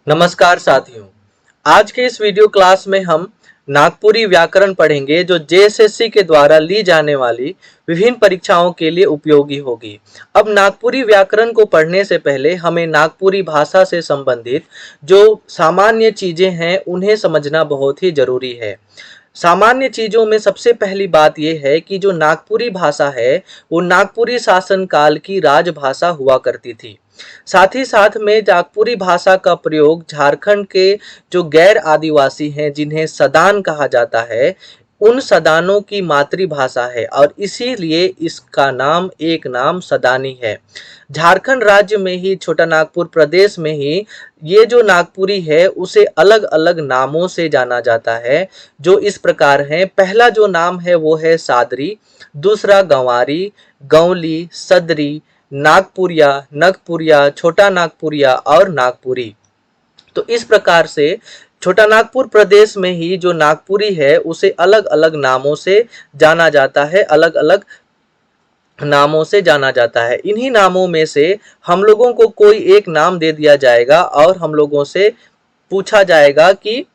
नमस्कार साथियों। आज के इस वीडियो क्लास में हम नागपुरी व्याकरण पढ़ेंगे जो जेएसएससी के द्वारा ली जाने वाली विभिन्न परीक्षाओं के लिए उपयोगी होगी। अब नागपुरी व्याकरण को पढ़ने से पहले हमें नागपुरी भाषा से संबंधित जो सामान्य चीजें हैं उन्हें समझना बहुत ही जरूरी है। सामान्य चीजों में सबसे पहली बात यह है कि जो नागपुरी भाषा है वो नागपुरी शासन काल की राजभाषा हुआ करती थी। साथ ही साथ में नागपुरी भाषा का प्रयोग झारखंड के जो गैर आदिवासी हैं जिन्हें सदान कहा जाता है उन सदानों की मातृभाषा है और इसीलिए इसका नाम एक नाम सदानी है। झारखंड राज्य में ही छोटा नागपुर प्रदेश में ही ये जो नागपुरी है उसे अलग अलग नामों से जाना जाता है जो इस प्रकार हैं। पहला जो नाम है वो है सादरी, दूसरा गंवारी, गौली, सदरी, नागपुरिया, नगपुरिया, छोटा नागपुरिया और नागपुरी। तो इस प्रकार से छोटा नागपुर प्रदेश में ही जो नागपुरी है उसे अलग अलग नामों से जाना जाता है, अलग अलग नामों से जाना जाता है। इन्हीं नामों में से हम लोगों को कोई एक नाम दे दिया जाएगा और हम लोगों से पूछा जाएगा कि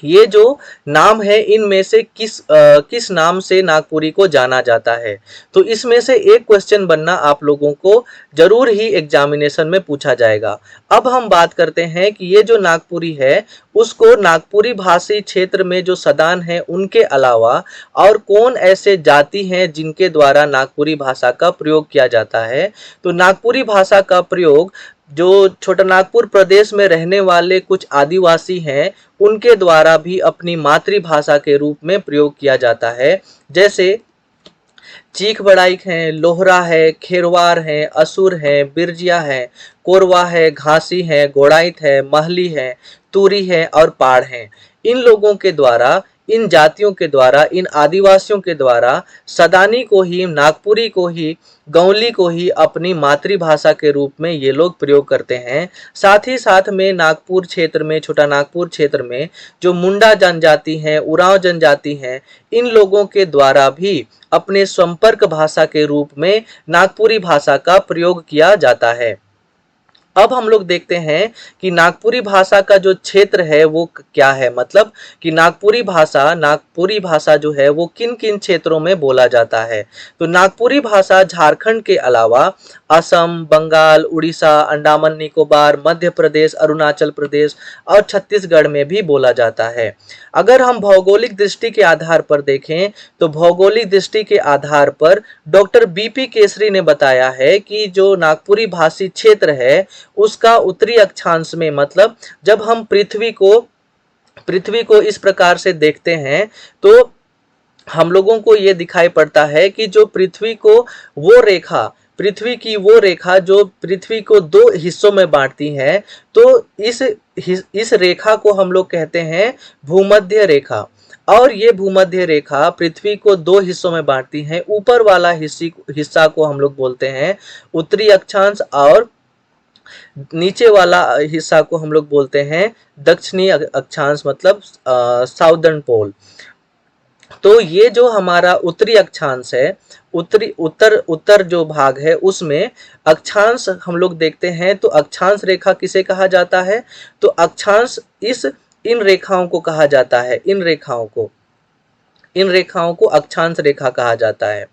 ये जो नाम है इनमें से किस नाम से नागपुरी को जाना जाता है। तो इसमें से एक क्वेश्चन बनना आप लोगों को जरूर ही एग्जामिनेशन में पूछा जाएगा। अब हम बात करते हैं कि ये जो नागपुरी है उसको नागपुरी भाषी क्षेत्र में जो सदान है उनके अलावा और कौन ऐसे जाति हैं जिनके द्वारा नागपुरी भाषा का प्रयोग किया जाता है। तो नागपुरी भाषा का प्रयोग जो छोटा नागपुर प्रदेश में रहने वाले कुछ आदिवासी हैं उनके द्वारा भी अपनी मातृभाषा के रूप में प्रयोग किया जाता है। जैसे चीख बड़ाइक है, लोहरा है, खेरवार है, असुर है, बिरजिया है, कोरवा है, घासी है, गोड़ाइत है, महली है, तुरी है और पाड़ है। इन लोगों के द्वारा, इन जातियों के द्वारा, इन आदिवासियों के द्वारा सदानी को ही, नागपुरी को ही, गौली को ही अपनी मातृभाषा के रूप में ये लोग प्रयोग करते हैं। साथ ही साथ में नागपुर क्षेत्र में, छोटा नागपुर क्षेत्र में जो मुंडा जनजाति है, उरांव जनजाति है, इन लोगों के द्वारा भी अपने संपर्क भाषा के रूप में नागपुरी भाषा का प्रयोग किया जाता है। अब हम लोग देखते हैं कि नागपुरी भाषा का जो क्षेत्र है वो क्या है, मतलब कि नागपुरी भाषा जो है वो किन किन क्षेत्रों में बोला जाता है। तो नागपुरी भाषा झारखंड के अलावा असम, बंगाल, उड़ीसा, अंडमान निकोबार, मध्य प्रदेश, अरुणाचल प्रदेश और छत्तीसगढ़ में भी बोला जाता है। अगर हम भौगोलिक दृष्टि के आधार पर देखें तो भौगोलिक दृष्टि के आधार पर डॉक्टर बीपी केसरी ने बताया है कि जो नागपुरी भाषी क्षेत्र है उसका उत्तरी अक्षांश में, मतलब जब हम पृथ्वी को इस प्रकार से देखते हैं तो हम लोगों को ये दिखाई पड़ता है कि जो पृथ्वी की वो रेखा जो पृथ्वी को दो हिस्सों में बांटती है, तो इस रेखा को हम लोग कहते हैं भूमध्य रेखा। और ये भूमध्य रेखा पृथ्वी को दो हिस्सों में बांटती है। ऊपर वाला हिस्सा को हम लोग बोलते हैं उत्तरी अक्षांश और नीचे वाला हिस्सा को हम लोग बोलते हैं दक्षिणी अक्षांश, मतलब साउदर्न पोल। तो ये जो हमारा उत्तरी अक्षांश है, उत्तर जो भाग है उसमें अक्षांश हम लोग देखते हैं। तो अक्षांश रेखा किसे कहा जाता है? तो अक्षांश इन रेखाओं को कहा जाता है। इन रेखाओं को अक्षांश रेखा कहा जाता है।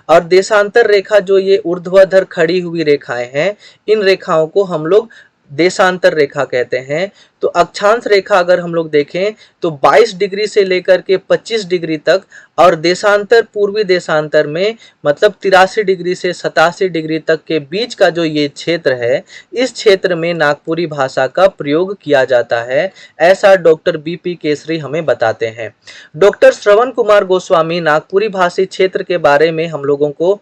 और देशांतर रेखा जो ये ऊर्ध्वाधर खड़ी हुई रेखाएं हैं, इन रेखाओं को हम लोग देशांतर रेखा कहते हैं। तो अक्षांश रेखा अगर हम लोग देखें तो 22 डिग्री से लेकर के 25 डिग्री तक, और देशांतर, पूर्वी देशांतर में मतलब 83 डिग्री से 87 डिग्री तक के बीच का जो ये क्षेत्र है, इस क्षेत्र में नागपुरी भाषा का प्रयोग किया जाता है। ऐसा डॉक्टर बीपी केसरी हमें बताते हैं। डॉक्टर श्रवण कुमार गोस्वामी नागपुरी भाषी क्षेत्र के बारे में हम लोगों को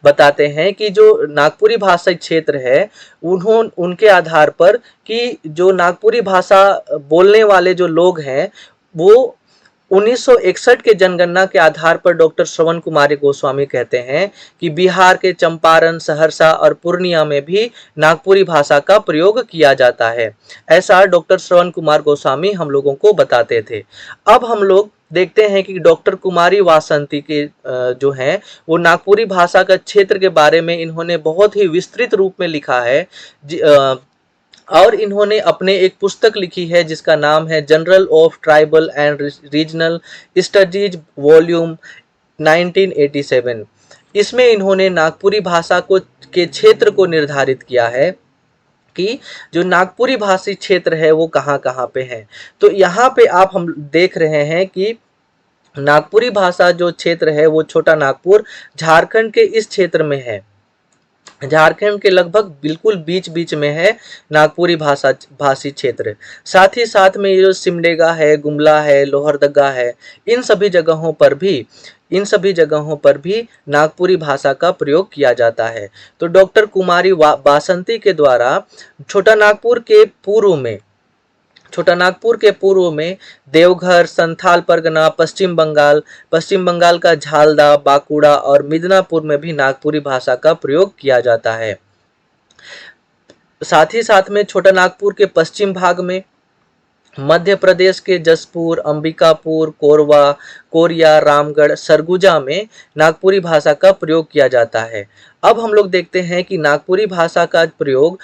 बताते हैं कि जो नागपुरी भाषा क्षेत्र है उनके आधार पर कि जो नागपुरी भाषा बोलने वाले जो लोग हैं वो 1961 के जनगणना के आधार पर डॉक्टर श्रवण कुमार गोस्वामी कहते हैं कि बिहार के चंपारण, सहरसा और पूर्णिया में भी नागपुरी भाषा का प्रयोग किया जाता है। ऐसा डॉक्टर श्रवण कुमार गोस्वामी हम लोगों को बताते थे। अब हम लोग देखते हैं कि डॉक्टर कुमारी वासंती के जो हैं वो नागपुरी भाषा का क्षेत्र के बारे में इन्होंने बहुत ही विस्तृत रूप में लिखा है। और इन्होंने अपने एक पुस्तक लिखी है जिसका नाम है general of tribal and regional studies volume 1987। इसमें इन्होंने नागपुरी भाषा को के क्षेत्र को निर्धारित किया है कि जो नागपुरी भाषी क्षेत्र है वो कहाँ कहाँ पे है। तो यहाँ पे आप हम देख रहे हैं कि नागपुरी भाषा जो क्षेत्र है वो छोटा नागपुर झारखंड के इस क्षेत्र में है। झारखंड के लगभग बिल्कुल बीच बीच में है नागपुरी भाषी क्षेत्र। साथ ही साथ में ये जो सिमडेगा है, गुमला है, लोहरदगा है, इन सभी जगहों पर भी नागपुरी भाषा का प्रयोग किया जाता है। तो डॉक्टर कुमारी बासंती के द्वारा छोटा नागपुर के पूर्व में देवघर, संथाल परगना, पश्चिम बंगाल का झालदा, बांकुड़ा और मिदनापुर में भी नागपुरी भाषा का प्रयोग किया जाता है। साथ ही साथ में छोटा नागपुर के पश्चिम भाग में मध्य प्रदेश के जसपुर, अंबिकापुर, कोरबा, कोरिया, रामगढ़, सरगुजा में नागपुरी भाषा का प्रयोग किया जाता है। अब हम लोग देखते हैं कि नागपुरी भाषा का प्रयोग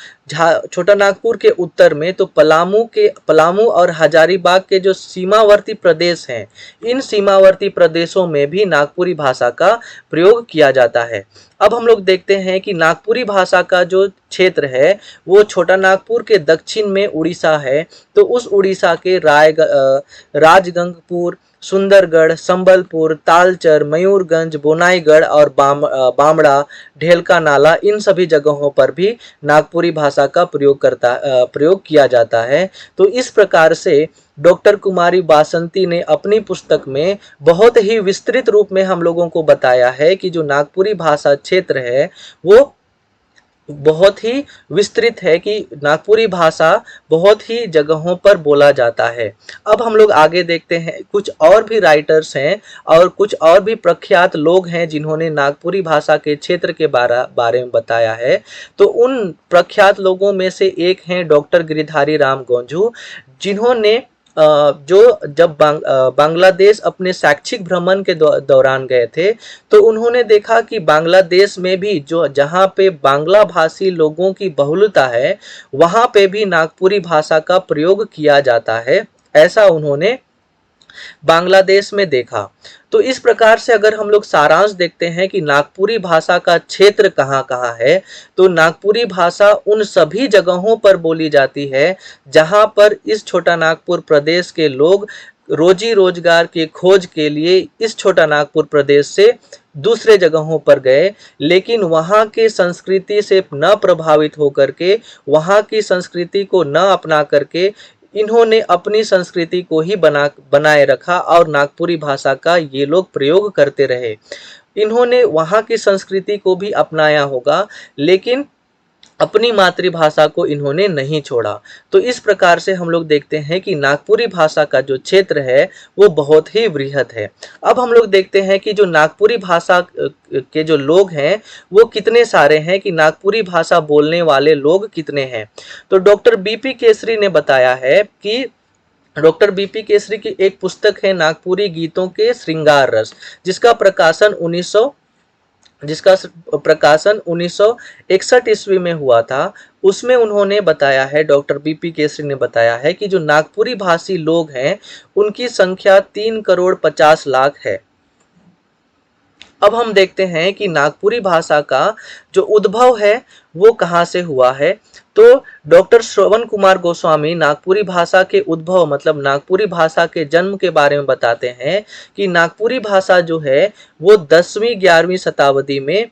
छोटा नागपुर के उत्तर में तो पलामू और हजारीबाग के जो सीमावर्ती प्रदेश हैं, इन सीमावर्ती प्रदेशों में भी नागपुरी भाषा का प्रयोग किया जाता है। अब हम लोग देखते हैं कि नागपुरी भाषा का जो क्षेत्र है वो छोटा नागपुर के दक्षिण में उड़ीसा है। तो उस उड़ीसा के राजगंगपुर, सुंदरगढ़, संबलपुर, तालचर, मयूरगंज, बोनाईगढ़ और बामड़ा, ढेलका नाला, इन सभी जगहों पर भी नागपुरी भाषा का प्रयोग किया जाता है। तो इस प्रकार से डॉक्टर कुमारी बासंती ने अपनी पुस्तक में बहुत ही विस्तृत रूप में हम लोगों को बताया है कि जो नागपुरी भाषा क्षेत्र है वो बहुत ही विस्तृत है, कि नागपुरी भाषा बहुत ही जगहों पर बोला जाता है। अब हम लोग आगे देखते हैं, कुछ और भी राइटर्स हैं और कुछ और भी प्रख्यात लोग हैं जिन्होंने नागपुरी भाषा के क्षेत्र के बारे में बताया है। तो उन प्रख्यात लोगों में से एक हैं डॉक्टर गिरिधारी राम गोंझू, जिन्होंने जब बांग्लादेश अपने शैक्षिक भ्रमण के दौरान गए थे तो उन्होंने देखा कि बांग्लादेश में भी जहाँ पे बांग्ला भाषी लोगों की बहुलता है वहाँ पे भी नागपुरी भाषा का प्रयोग किया जाता है, ऐसा उन्होंने बांग्लादेश में देखा। तो इस प्रकार से अगर हम लोग सारांश देखते हैं कि नागपुरी भाषा का क्षेत्र कहाँ कहाँ है, तो नागपुरी भाषा उन सभी जगहों पर बोली जाती है जहाँ पर इस छोटा नागपुर प्रदेश के लोग रोजी रोजगार के खोज के लिए इस छोटा नागपुर प्रदेश से दूसरे जगहों पर गए, लेकिन वहाँ के संस्कृति से न प्रभावित होकर के, वहाँ की संस्कृति को न अपना करके इन्होंने अपनी संस्कृति को ही बनाए रखा और नागपुरी भाषा का ये लोग प्रयोग करते रहे। इन्होंने वहाँ की संस्कृति को भी अपनाया होगा लेकिन अपनी मातृभाषा को इन्होंने नहीं छोड़ा। तो इस प्रकार से हम लोग देखते हैं कि नागपुरी भाषा का जो क्षेत्र है वो बहुत ही वृहत है। अब हम लोग देखते हैं कि जो नागपुरी भाषा के जो लोग हैं वो कितने सारे हैं, कि नागपुरी भाषा बोलने वाले लोग कितने हैं। तो डॉक्टर बीपी केसरी ने बताया है कि डॉक्टर बीपी केसरी की एक पुस्तक है नागपुरी गीतों के श्रृंगार रस, जिसका प्रकाशन 1961 ईस्वी में हुआ था। उसमें उन्होंने बताया है, डॉक्टर बीपी केसरी ने बताया है कि जो नागपुरी भाषी लोग हैं उनकी संख्या 3,50,00,000 है। अब हम देखते हैं कि नागपुरी भाषा का जो उद्भव है वो कहाँ से हुआ है। तो डॉक्टर श्रवण कुमार गोस्वामी नागपुरी भाषा के उद्भव मतलब नागपुरी भाषा के जन्म के बारे में बताते हैं कि नागपुरी भाषा जो है वो 10वीं 11वीं शताब्दी में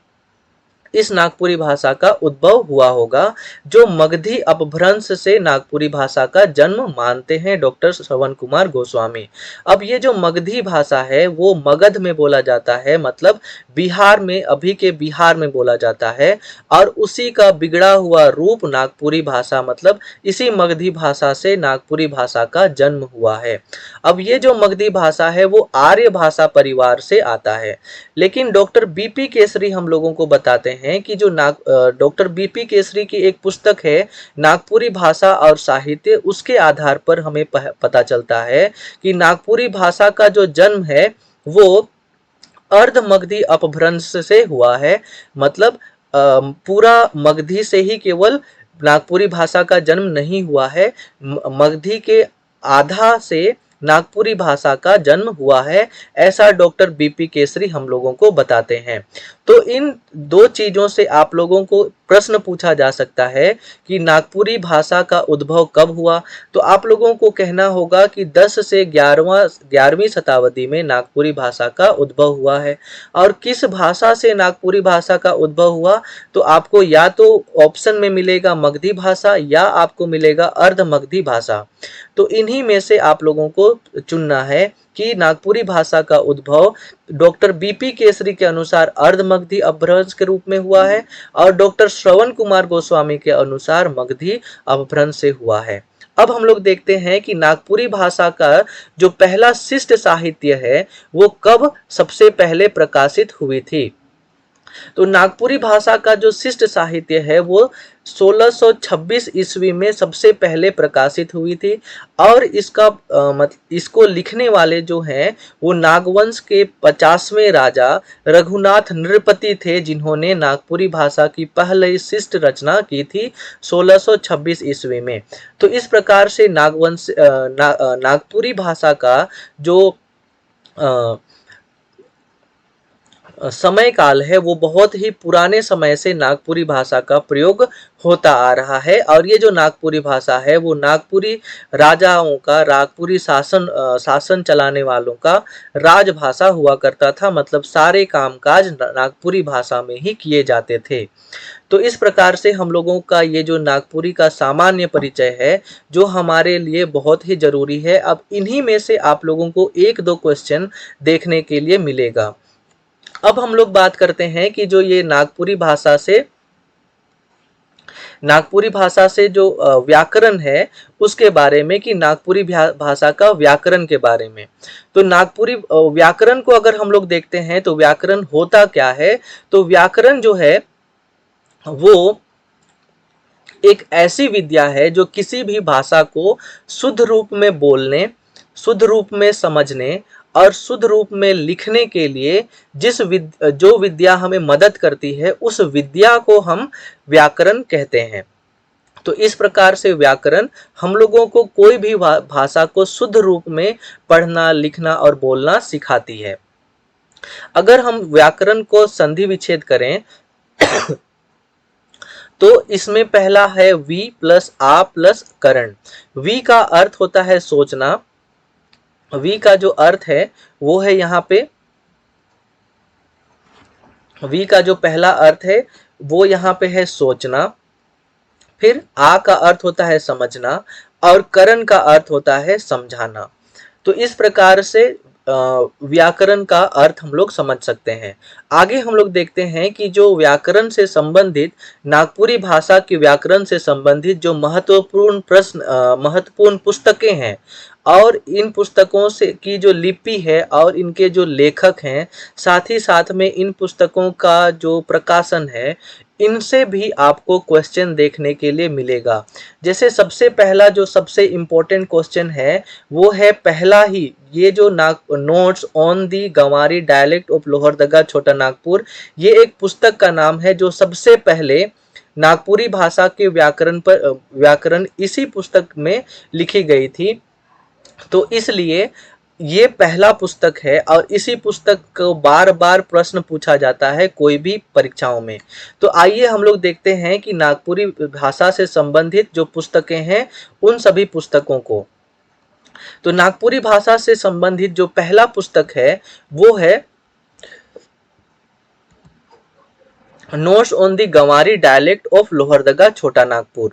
इस नागपुरी भाषा का उद्भव हुआ होगा, जो मगधी अपभ्रंश से नागपुरी भाषा का जन्म मानते हैं डॉक्टर श्रवण कुमार गोस्वामी। अब ये जो मगधी भाषा है वो मगध में बोला जाता है, मतलब बिहार में, अभी के बिहार में बोला जाता है, और उसी का बिगड़ा हुआ रूप नागपुरी भाषा, मतलब इसी मगधी भाषा से नागपुरी भाषा का जन्म हुआ है। अब ये जो मगधी भाषा है वो आर्य भाषा परिवार से आता है, लेकिन डॉक्टर बीपी केसरी हम लोगों को बताते हैं कि जो डॉक्टर बीपी केसरी की एक पुस्तक है नागपुरी भाषा और साहित्य, उसके आधार पर हमें पता चलता है कि नागपुरी भाषा का जो जन्म है वो अर्ध मगधी अपभ्रंश से हुआ है, मतलब पूरा मगधी से ही केवल नागपुरी भाषा का जन्म नहीं हुआ है। मगधी के आधा से नागपुरी भाषा का जन्म हुआ है, ऐसा डॉक्टर बीपी केसरी हम लोगों को बताते हैं। तो इन दो चीजों से आप लोगों को प्रश्न पूछा जा सकता है कि नागपुरी भाषा का उद्भव कब हुआ। तो आप लोगों को कहना होगा कि 10 से 11वीं शताब्दी में नागपुरी भाषा का उद्भव हुआ है। और किस भाषा से नागपुरी भाषा का उद्भव हुआ, तो आपको या तो ऑप्शन में मिलेगा मगधी भाषा या आपको मिलेगा अर्ध मगधी भाषा। तो इन्हीं में से आप लोगों को चुनना है कि नागपुरी भाषा का उद्भव डॉक्टर बीपी केसरी के अनुसार अर्ध मगधी अपभ्रंश के रूप में हुआ है और डॉक्टर श्रवण कुमार गोस्वामी के अनुसार मगधी अपभ्रंश से हुआ है। अब हम लोग देखते हैं कि नागपुरी भाषा का जो पहला शिष्ट साहित्य है वो कब सबसे पहले प्रकाशित हुई थी। तो नागपुरी भाषा का जो शिष्ट साहित्य है वो 1626 ईस्वी में सबसे पहले प्रकाशित हुई थी और इसको लिखने वाले जो हैं वो नागवंश के 50वें राजा रघुनाथ नृपति थे, जिन्होंने नागपुरी भाषा की पहली शिष्ट रचना की थी 1626 ईस्वी में। तो इस प्रकार से नागपुरी भाषा का जो समय काल है वो बहुत ही पुराने समय से नागपुरी भाषा का प्रयोग होता आ रहा है। और ये जो नागपुरी भाषा है वो नागपुरी राजाओं का, नागपुरी शासन चलाने वालों का राजभाषा हुआ करता था, मतलब सारे कामकाज नागपुरी भाषा में ही किए जाते थे। तो इस प्रकार से हम लोगों का ये जो नागपुरी का सामान्य परिचय है जो हमारे लिए बहुत ही जरूरी है। अब इन्हीं में से आप लोगों को 1-2 क्वेश्चन देखने के लिए मिलेगा। अब हम लोग बात करते हैं कि जो ये नागपुरी भाषा से जो व्याकरण है उसके बारे में, कि नागपुरी भाषा का व्याकरण के बारे में। तो नागपुरी व्याकरण को अगर हम लोग देखते हैं तो व्याकरण होता क्या है। तो व्याकरण जो है वो एक ऐसी विद्या है जो किसी भी भाषा को शुद्ध रूप में बोलने, शुद्ध रूप में समझने और शुद्ध रूप में लिखने के लिए जो विद्या हमें मदद करती है उस विद्या को हम व्याकरण कहते हैं। तो इस प्रकार से व्याकरण हम लोगों को कोई भी भाषा को शुद्ध रूप में पढ़ना, लिखना और बोलना सिखाती है। अगर हम व्याकरण को संधि विच्छेद करें तो इसमें पहला है वी प्लस आ प्लस करण। वी का अर्थ होता है सोचना। वी का जो अर्थ है वो है यहाँ पे, वी का जो पहला अर्थ है वो यहाँ पे है सोचना। फिर आ का अर्थ होता है समझना और करण का अर्थ होता है समझाना। तो इस प्रकार से व्याकरण का अर्थ हम लोग समझ सकते हैं। आगे हम लोग देखते हैं कि जो व्याकरण से संबंधित, नागपुरी भाषा के व्याकरण से संबंधित जो महत्वपूर्ण पुस्तकें हैं और इन पुस्तकों से की जो लिपि है और इनके जो लेखक हैं, साथ ही साथ में इन पुस्तकों का जो प्रकाशन है, इनसे भी आपको क्वेश्चन देखने के लिए मिलेगा। जैसे सबसे पहला जो सबसे इम्पोर्टेंट क्वेश्चन है वो है पहला ही, ये जो notes on the Ganwari dialect of Lohardaga Chota Nagpur, ये एक पुस्तक का नाम है जो सबसे पहले नागपुरी भाषा के व्याकरण इसी पुस्तक में लिखी गई थी। तो इसलिए ये पहला पुस्तक है और इसी पुस्तक को बार बार प्रश्न पूछा जाता है कोई भी परीक्षाओं में। तो आइए हम लोग देखते हैं कि नागपुरी भाषा से संबंधित जो पुस्तकें हैं उन सभी पुस्तकों को। तो नागपुरी भाषा से संबंधित जो पहला पुस्तक है वो है notes on the Ganwari dialect of Lohardaga Chota Nagpur,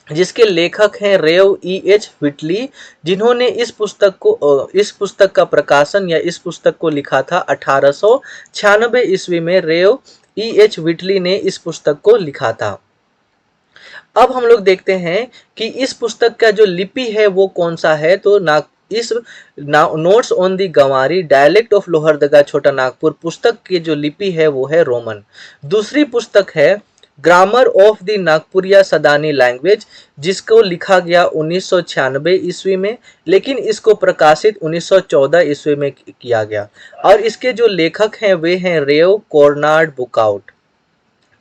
जिसके लेखक हैं रेव E.H. व्हिटली, जिन्होंने इस पुस्तक का प्रकाशन या इस पुस्तक को लिखा था 1896 ईस्वी में। रेव E.H. व्हिटली ने इस पुस्तक को लिखा था। अब हम लोग देखते हैं कि इस पुस्तक का जो लिपि है वो कौन सा है। तो notes on the Ganwari dialect of Lohardaga Chota Nagpur पुस्तक की जो लिपि है वो है रोमन। दूसरी पुस्तक है grammar of the Nagpuria Sadani language, जिसको लिखा गया 1996 ईस्वी में, लेकिन इसको प्रकाशित 1914 ईस्वी में किया गया और इसके जो लेखक हैं वे हैं रेव कॉर्नाड बुकआउट।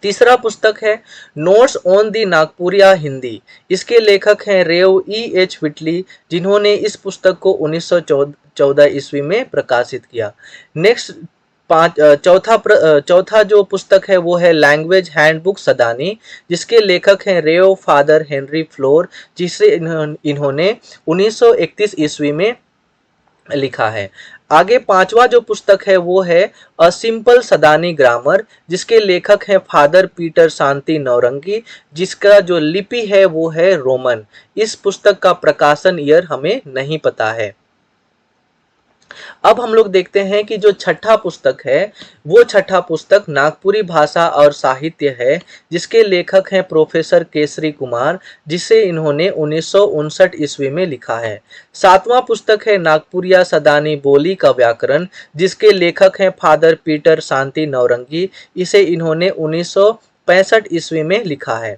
तीसरा पुस्तक है नोट्स ऑन दी नागपुरिया हिंदी। इसके लेखक हैं रेव E.H. विटली, जिन्होंने इस पुस्तक को 1914 ईस्वी में प्रकाशित किया। नेक्स्ट चौथा जो पुस्तक है वो है लैंग्वेज हैंडबुक सदानी, जिसके लेखक हैं रेव फादर हेनरी फ्लोर, जिसे इन्होंने 1931 ईस्वी में लिखा है। आगे पांचवा जो पुस्तक है वो है अ सिंपल सदानी ग्रामर, जिसके लेखक हैं फादर पीटर शांति नौरंगी, जिसका जो लिपि है वो है रोमन। इस पुस्तक का प्रकाशन ईयर हमें नहीं पता है। अब हम लोग देखते हैं कि जो छठा पुस्तक है वो छठा पुस्तक नागपुरी भाषा और साहित्य है, जिसके लेखक हैं प्रोफेसर केसरी कुमार, जिसे इन्होंने 1959 ईस्वी में लिखा है। सातवां पुस्तक है नागपुरिया सदानी बोली का व्याकरण, जिसके लेखक हैं फादर पीटर शांति नौरंगी, इसे इन्होंने 1965 ईस्वी में लिखा है।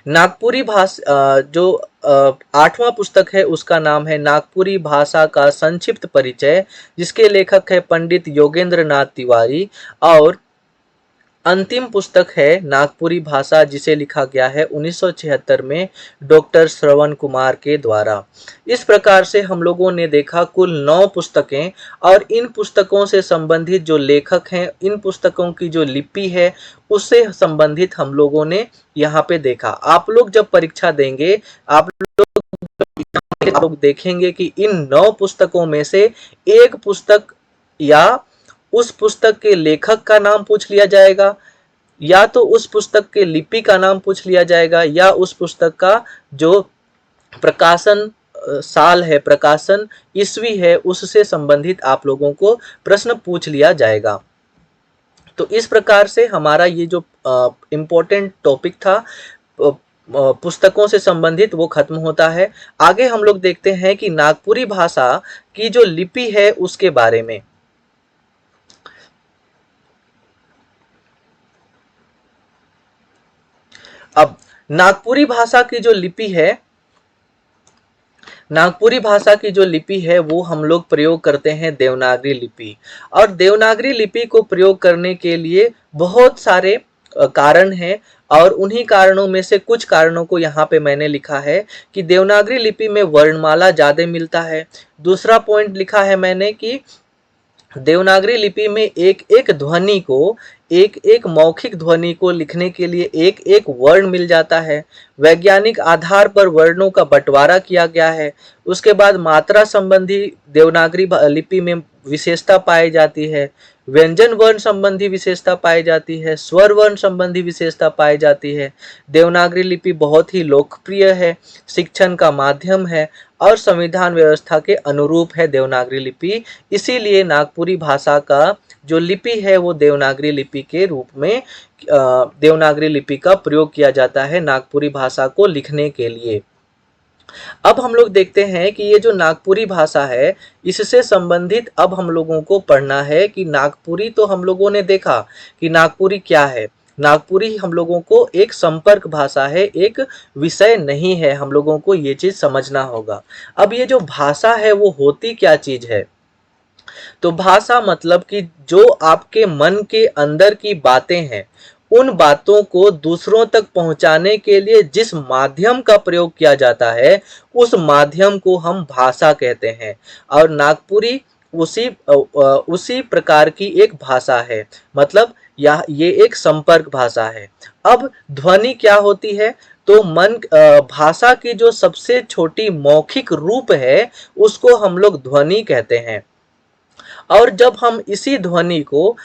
नागपुरी भाषा जो आठवां पुस्तक है उसका नाम है नागपुरी भाषा का संक्षिप्त परिचय, जिसके लेखक है पंडित योगेंद्र नाथ तिवारी। और अंतिम पुस्तक है नागपुरी भाषा, जिसे लिखा गया है 1976 में डॉक्टर श्रवण कुमार के द्वारा। इस प्रकार से हम लोगों ने देखा कुल 9 पुस्तकें, और इन पुस्तकों से संबंधित जो लेखक हैं, इन पुस्तकों की जो लिपि है उससे संबंधित हम लोगों ने यहाँ पे देखा। आप लोग जब परीक्षा देंगे आप लोग देखेंगे कि इन 9 पुस्तकों में से एक पुस्तक या उस पुस्तक के लेखक का नाम पूछ लिया जाएगा, या तो उस पुस्तक के लिपि का नाम पूछ लिया जाएगा, या उस पुस्तक का जो प्रकाशन साल है, प्रकाशन ईस्वी है, उससे संबंधित आप लोगों को प्रश्न पूछ लिया जाएगा। तो इस प्रकार से हमारा ये जो इम्पोर्टेंट टॉपिक था पुस्तकों से संबंधित वो खत्म होता है। आगे हम लोग देखते हैं कि नागपुरी भाषा की जो लिपि है उसके बारे में। अब नागपुरी भाषा की जो लिपि है, नागपुरी भाषा की जो लिपि है वो हम लोग प्रयोग करते हैं देवनागरी लिपि। और देवनागरी लिपि को प्रयोग करने के लिए बहुत सारे कारण हैं, और उन्हीं कारणों में से कुछ कारणों को यहाँ पे मैंने लिखा है कि देवनागरी लिपि में वर्णमाला ज़्यादा मिलता है। दूसरा पॉइंट लिखा है मैंने कि देवनागरी लिपि में एक एक ध्वनि को, एक एक मौखिक ध्वनि को लिखने के लिए एक एक वर्ण मिल जाता है। वैज्ञानिक आधार पर वर्णों का बंटवारा किया गया है। उसके बाद मात्रा संबंधी देवनागरी लिपि में विशेषता पाई जाती है, व्यंजन वर्ण संबंधी विशेषता पाई जाती है, स्वर वर्ण संबंधी विशेषता पाई जाती है। देवनागरी लिपि बहुत ही लोकप्रिय है, शिक्षण का माध्यम है और संविधान व्यवस्था के अनुरूप है देवनागरी लिपि। इसीलिए नागपुरी भाषा का जो लिपि है वो देवनागरी लिपि के रूप में देवनागरी लिपि का प्रयोग किया जाता है नागपुरी भाषा को लिखने के लिए। अब हम लोग देखते हैं कि ये जो नागपुरी भाषा है इससे संबंधित अब हम लोगों को पढ़ना है कि नागपुरी तो हम लोगों ने देखा कि नागपुरी क्या है। नागपुरी हम लोगों को एक संपर्क भाषा है, एक विषय नहीं है, हम लोगों को ये चीज समझना होगा। अब ये जो भाषा है वो होती क्या चीज है? तो भाषा मतलब कि जो आपके मन के अंदर की बातें हैं, उन बातों को दूसरों तक पहुंचाने के लिए जिस माध्यम का प्रयोग किया जाता है उस माध्यम को हम भाषा कहते हैं। और नागपुरी उसी प्रकार की एक भाषा है, मतलब ये एक संपर्क भाषा है। अब ध्वनि क्या होती है? तो भाषा की जो सबसे छोटी मौखिक रूप है उसको हम लोग ध्वनि कहते हैं। और जब हम इसी ध्वनि को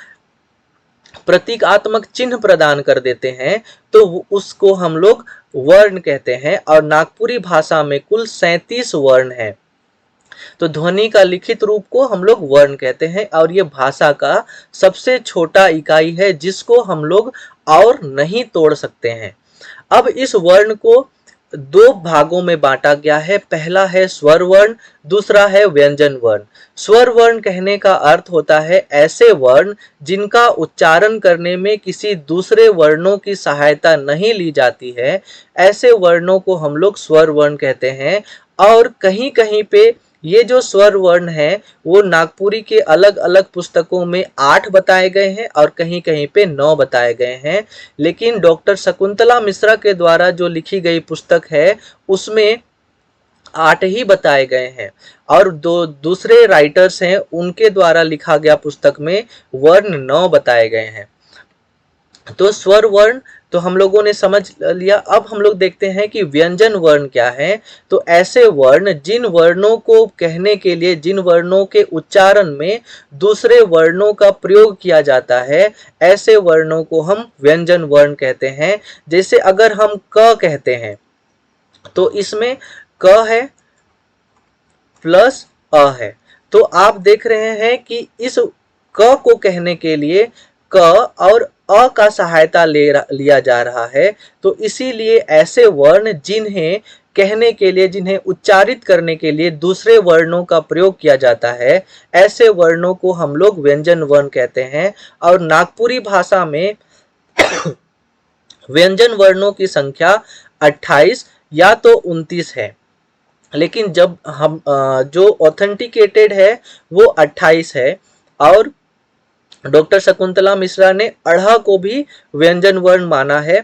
प्रतीकात्मक चिन्ह प्रदान कर देते हैं तो उसको हम लोग वर्ण कहते हैं। और नागपुरी भाषा में कुल 37 वर्ण हैं। तो ध्वनि का लिखित रूप को हम लोग वर्ण कहते हैं, और ये भाषा का सबसे छोटा इकाई है जिसको हम लोग और नहीं तोड़ सकते हैं। अब इस वर्ण को 2 भागों में बांटा गया है। पहला है स्वर वर्ण, दूसरा है व्यंजन वर्ण। स्वर वर्ण कहने का अर्थ होता है ऐसे वर्ण जिनका उच्चारण करने में किसी दूसरे वर्णों की सहायता नहीं ली जाती है, ऐसे वर्णों को हम लोग स्वर वर्ण कहते हैं। और कहीं कहीं पे ये जो स्वर वर्ण है वो नागपुरी के अलग अलग पुस्तकों में 8 बताए गए हैं और कहीं कहीं पे 9 बताए गए हैं, लेकिन डॉक्टर शकुंतला मिश्रा के द्वारा जो लिखी गई पुस्तक है उसमें 8 ही बताए गए हैं, और दो दूसरे राइटर्स हैं उनके द्वारा लिखा गया पुस्तक में वर्ण 9 बताए गए हैं। तो स्वर वर्ण तो हम लोगों ने समझ लिया। अब हम लोग देखते हैं कि व्यंजन वर्ण क्या है। तो ऐसे वर्ण जिन वर्णों को कहने के लिए, जिन वर्णों के उच्चारण में दूसरे वर्णों का प्रयोग किया जाता है, ऐसे वर्णों को हम व्यंजन वर्ण कहते हैं। जैसे अगर हम क कहते हैं तो इसमें क है प्लस अ है। तो आप देख रहे हैं कि इस क को कहने के लिए क और अ का सहायता लिया जा रहा है। तो इसीलिए ऐसे वर्ण जिन्हें कहने के लिए, जिन्हें उच्चारित करने के लिए दूसरे वर्णों का प्रयोग किया जाता है, ऐसे वर्णों को हम लोग व्यंजन वर्ण कहते हैं। और नागपुरी भाषा में व्यंजन वर्णों की संख्या 28 या तो 29 है, लेकिन जब हम जो ऑथेंटिकेटेड है वो 28 है। और डॉक्टर शकुंतला मिश्रा ने अढ़ा को भी व्यंजन वर्ण माना है,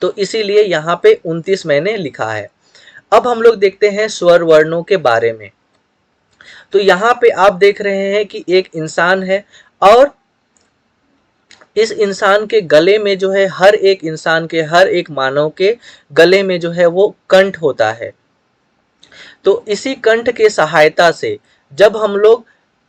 तो इसीलिए यहाँ पे 29 मैंने लिखा है। अब हम लोग देखते हैं स्वर वर्णों के बारे में। तो यहाँ पे आप देख रहे हैं कि एक इंसान है और इस इंसान के गले में जो है, हर एक इंसान के, हर एक मानव के गले में जो है वो कंठ होता है। तो इसी कंठ के सहायता से जब हम लोग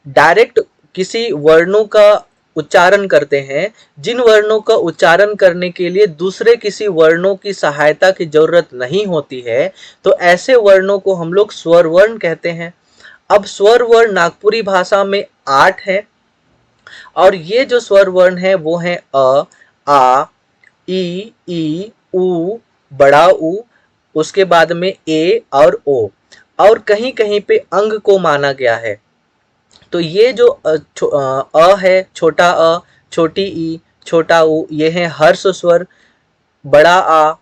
डायरेक्ट किसी वर्णों का उच्चारण करते हैं, जिन वर्णों का उच्चारण करने के लिए दूसरे किसी वर्णों की सहायता की जरूरत नहीं होती है, तो ऐसे वर्णों को हम लोग स्वर वर्ण कहते हैं। अब स्वर वर्ण नागपुरी भाषा में 8 है, और ये जो स्वर वर्ण है वो है अ, आ, ई, उ, बड़ा उ, उसके बाद में ए और ओ, और कहीं कहीं पे अंग को माना गया है। तो ये जो अ है, छोटा अ, छोटी ई, छोटा उ, ये है हर्ष स्वर। बड़ा आ,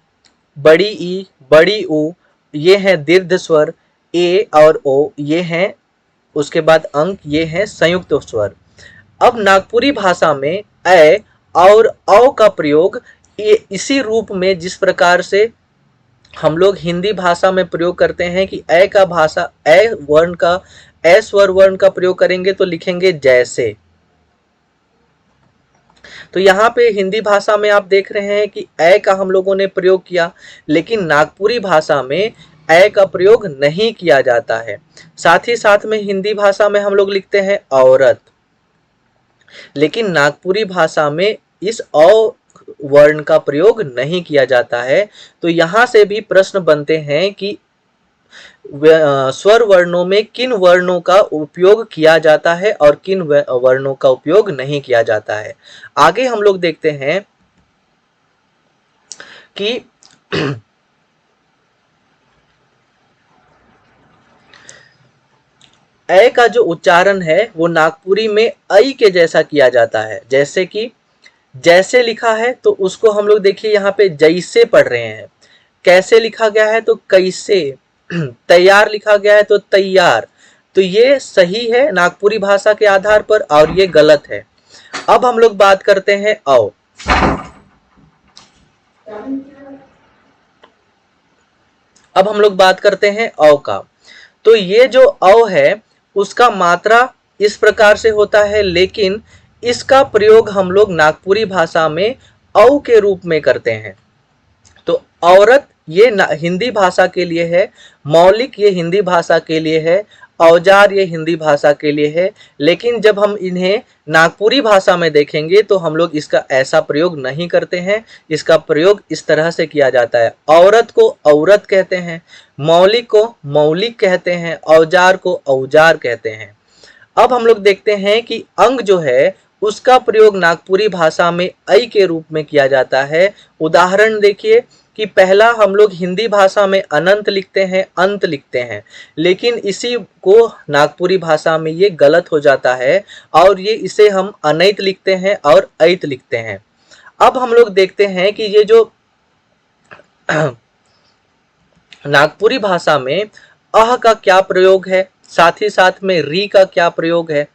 बड़ी ई, बड़ी उ, ये है दीर्घ स्वर। ए और ओ ये हैं, उसके बाद अंक, ये हैं संयुक्त स्वर। अब नागपुरी भाषा में ए और औ का प्रयोग ये इसी रूप में, जिस प्रकार से हम लोग हिंदी भाषा में प्रयोग करते हैं कि ए का भाषा, ए वर्ण का, ए स्वर वर्ण का प्रयोग करेंगे तो लिखेंगे जैसे। तो यहाँ पे हिंदी भाषा में आप देख रहे हैं कि ए का हम लोगों ने प्रयोग किया, लेकिन नागपुरी भाषा में ए का प्रयोग नहीं किया जाता है। साथ ही साथ में हिंदी भाषा में हम लोग लिखते हैं औरत, लेकिन नागपुरी भाषा में इस औ वर्ण का प्रयोग नहीं किया जाता है। तो यहाँ से भी प्रश्न बनते हैं कि स्वर वर्णों में किन वर्णों का उपयोग किया जाता है और किन वर्णों का उपयोग नहीं किया जाता है। आगे हम लोग देखते हैं कि ए का जो उच्चारण है वो नागपुरी में ऐ के जैसा किया जाता है। जैसे कि जैसे लिखा है तो उसको हम लोग देखिए यहाँ पे जैसे पढ़ रहे हैं। कैसे लिखा गया है तो कैसे। तैयार लिखा गया है तो तैयार। तो ये सही है नागपुरी भाषा के आधार पर, और ये गलत है। अब हम लोग बात करते हैं औ। अब हम लोग बात करते हैं औ का। तो ये जो औ है उसका मात्रा इस प्रकार से होता है, लेकिन इसका प्रयोग हम लोग नागपुरी भाषा में औ के रूप में करते हैं। तो औरत ये हिंदी भाषा के लिए है, मौलिक ये हिंदी भाषा के लिए है, औजार ये हिंदी भाषा के लिए है, लेकिन जब हम इन्हें नागपुरी भाषा में देखेंगे तो हम लोग इसका ऐसा प्रयोग नहीं करते हैं। इसका प्रयोग इस तरह से किया जाता है, औरत को औरत कहते हैं, मौलिक को मौलिक कहते हैं, औजार को औजार कहते हैं। अब हम लोग देखते हैं कि अंग जो है उसका प्रयोग नागपुरी भाषा में ऐ के रूप में किया जाता है। उदाहरण देखिए कि पहला हम लोग हिंदी भाषा में अनंत लिखते हैं, अंत लिखते हैं, लेकिन इसी को नागपुरी भाषा में ये गलत हो जाता है और ये इसे हम अनैत लिखते हैं और ऐत लिखते हैं। अब हम लोग देखते हैं कि ये जो नागपुरी भाषा में अह का क्या प्रयोग है। साथ ही साथ में री का क्या प्रयोग है।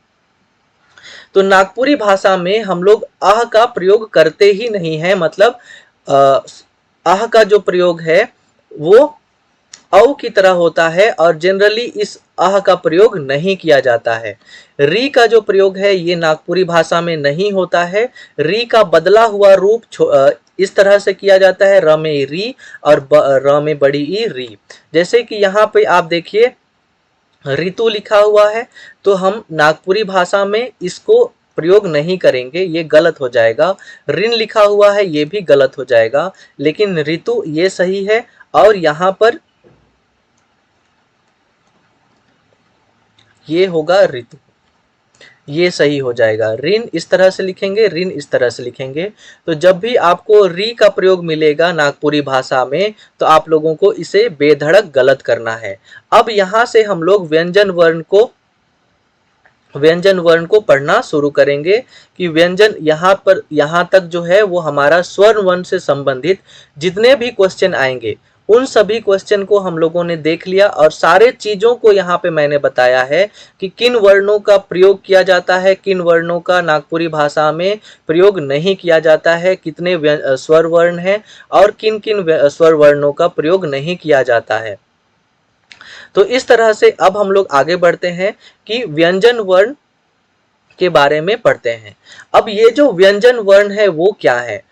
तो नागपुरी भाषा में हम लोग आह का प्रयोग करते ही नहीं है, मतलब आह का जो प्रयोग है वो औ की तरह होता है और जनरली इस आह का प्रयोग नहीं किया जाता है। री का जो प्रयोग है ये नागपुरी भाषा में नहीं होता है। री का बदला हुआ रूप इस तरह से किया जाता है, र में री और र में बड़ी ई री। जैसे कि यहाँ पे आप देखिए ऋतु लिखा हुआ है, तो हम नागपुरी भाषा में इसको प्रयोग नहीं करेंगे, ये गलत हो जाएगा। ऋण लिखा हुआ है, ये भी गलत हो जाएगा, लेकिन ऋतु ये सही है। और यहाँ पर ये होगा ऋतु, ये सही हो जाएगा। ऋण इस तरह से लिखेंगे, ऋण इस तरह से लिखेंगे। तो जब भी आपको री का प्रयोग मिलेगा नागपुरी भाषा में, तो आप लोगों को इसे बेधड़क गलत करना है। अब यहाँ से हम लोग व्यंजन वर्ण को पढ़ना शुरू करेंगे कि व्यंजन यहाँ तक जो है वो हमारा स्वर्ण वर्ण से संबंधित जितने भी क्वेश्चन आएंगे उन सभी क्वेश्चन को हम लोगों ने देख लिया और सारे चीजों को यहाँ पे मैंने बताया है कि किन वर्णों का प्रयोग किया जाता है, किन वर्णों का नागपुरी भाषा में प्रयोग नहीं किया जाता है, कितने स्वर वर्ण हैं और किन किन स्वर वर्णों का प्रयोग नहीं किया जाता है। तो इस तरह से अब हम लोग आगे बढ़ते हैं कि व्यंजन वर्ण के बारे में पढ़ते हैं। अब ये जो व्यंजन वर्ण है वो क्या है?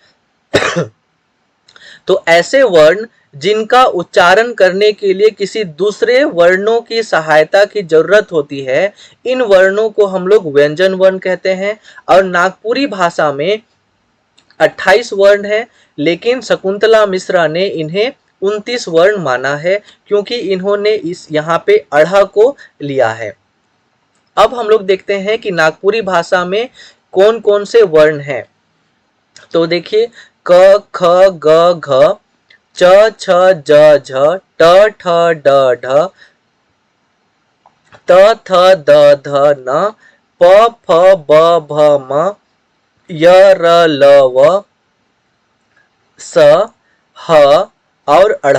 तो ऐसे वर्ण जिनका उच्चारण करने के लिए किसी दूसरे वर्णों की सहायता की जरूरत होती है, इन वर्णों को हम लोग व्यंजन वर्ण कहते हैं। और नागपुरी भाषा में 28 वर्ण है, लेकिन शकुंतला मिश्रा ने इन्हें 29 वर्ण माना है, क्योंकि इन्होंने इस यहाँ पे अढ़ा को लिया है। अब हम लोग देखते हैं कि नागपुरी भाषा में कौन कौन से वर्ण हैं। तो देखिए क ख ग घ च छ ज झ ट ठ ड ढ त थ द ध न प फ ब भ म य र ल व स ह और अढ़।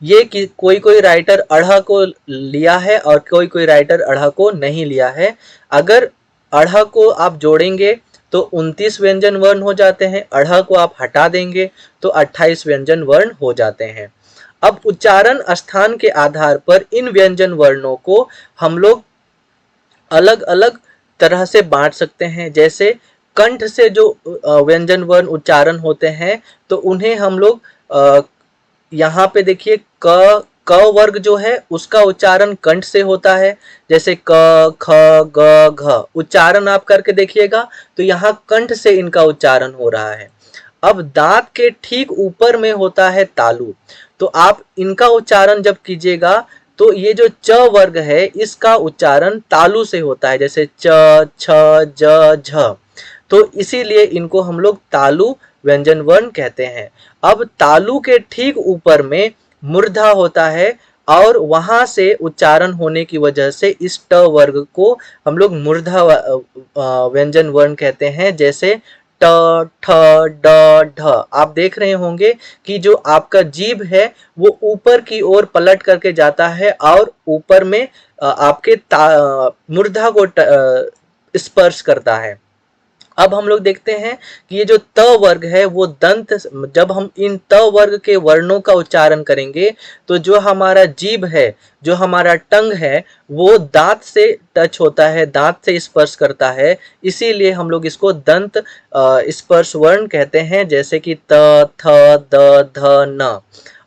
ये कि कोई राइटर अढ़ को लिया है और कोई राइटर अढ़ को नहीं लिया है। अगर अढ़ को आप जोड़ेंगे तो 29 व्यंजन वर्ण हो जाते हैं, अढ़ को आप हटा देंगे तो 28 व्यंजन वर्ण हो जाते हैं। अब उच्चारण स्थान के आधार पर इन व्यंजन वर्णों को हम लोग अलग अलग तरह से बांट सकते हैं। जैसे कंठ से जो व्यंजन वर्ण उच्चारण होते हैं तो उन्हें हम लोग यहाँ पे देखिए क वर्ग जो है उसका उच्चारण कंठ से होता है। जैसे क ख ग घ उच्चारण आप करके देखिएगा तो यहाँ कंठ से इनका उच्चारण हो रहा है। अब दांत के ठीक ऊपर में होता है तालु, तो आप इनका उच्चारण जब कीजिएगा तो ये जो च वर्ग है इसका उच्चारण तालु से होता है, जैसे च छ ज झ, तो इसीलिए इनको हम लोग तालु व्यंजन वर्ण कहते हैं। अब तालु के ठीक ऊपर में मूर्धा होता है और वहां से उच्चारण होने की वजह से इस ट वर्ग को हम लोग मूर्धा व्यंजन वर्ण कहते हैं। जैसे ट ठ ड ढ आप देख रहे होंगे कि जो आपका जीभ है वो ऊपर की ओर पलट करके जाता है और ऊपर में आपके मूर्धा को स्पर्श करता है। अब हम लोग देखते हैं कि ये जो त वर्ग है वो दंत, जब हम इन त वर्ग के वर्णों का उच्चारण करेंगे तो जो हमारा जीभ है, जो हमारा टंग है, वो दांत से टच होता है, दांत से स्पर्श करता है, इसीलिए हम लोग इसको दंत स्पर्श वर्ण कहते हैं। जैसे कि त थ द ध न।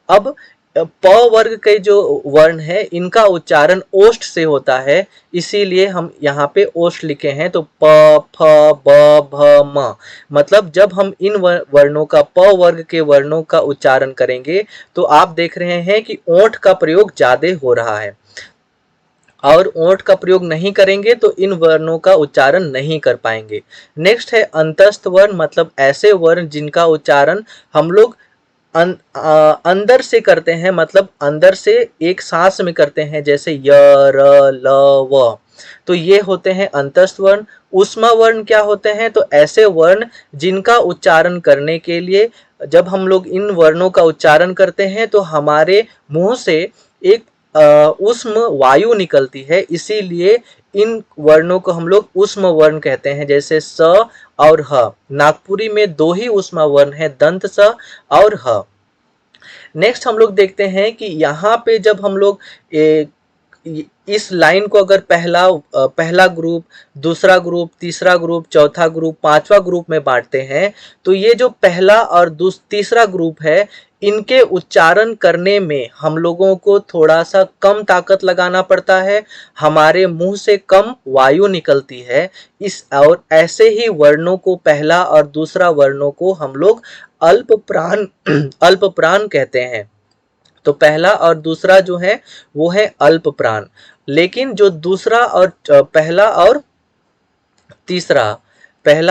अब प वर्ग के जो वर्ण है इनका उच्चारण ओष्ठ से होता है, इसीलिए हम यहाँ पे ओष्ठ लिखे हैं। तो प फ ब भ म, मतलब जब हम इन वर्णों का प वर्ग के वर्णों का उच्चारण करेंगे तो आप देख रहे हैं कि ओंठ का प्रयोग ज्यादा हो रहा है, और ओंठ का प्रयोग नहीं करेंगे तो इन वर्णों का उच्चारण नहीं कर पाएंगे। नेक्स्ट है अंतस्थ वर्ण, मतलब ऐसे वर्ण जिनका उच्चारण हम लोग अंदर से करते हैं, मतलब अंदर से एक सांस में करते हैं। जैसे य र ल व, तो ये होते हैं अंतस्थ वर्ण। ऊष्मा वर्ण क्या होते हैं? तो ऐसे वर्ण जिनका उच्चारण करने के लिए जब हम लोग इन वर्णों का उच्चारण करते हैं तो हमारे मुंह से एक उष्म वायु निकलती है, इसीलिए इन वर्णों को हम लोग उष्म वर्ण कहते हैं। जैसे स और ह, नागपुरी में दो ही उष्मा वर्ण है, दंत स और ह। नेक्स्ट हम लोग देखते हैं कि यहाँ पे जब हम लोग इस लाइन को अगर पहला ग्रुप, दूसरा ग्रुप, तीसरा ग्रुप, चौथा ग्रुप, पांचवा ग्रुप में बांटते हैं, तो ये जो पहला और तीसरा ग्रुप है, इनके उच्चारण करने में हम लोगों को थोड़ा सा कम ताकत लगाना पड़ता है, हमारे मुंह से कम वायु निकलती है। और ऐसे ही वर्णों को, पहला और दूसरा वर्णों को हम लोग अल्प प्राण अल्प प्राण कहते हैं। तो पहला और दूसरा जो है वो है अल्प प्राण, लेकिन जो दूसरा और पहला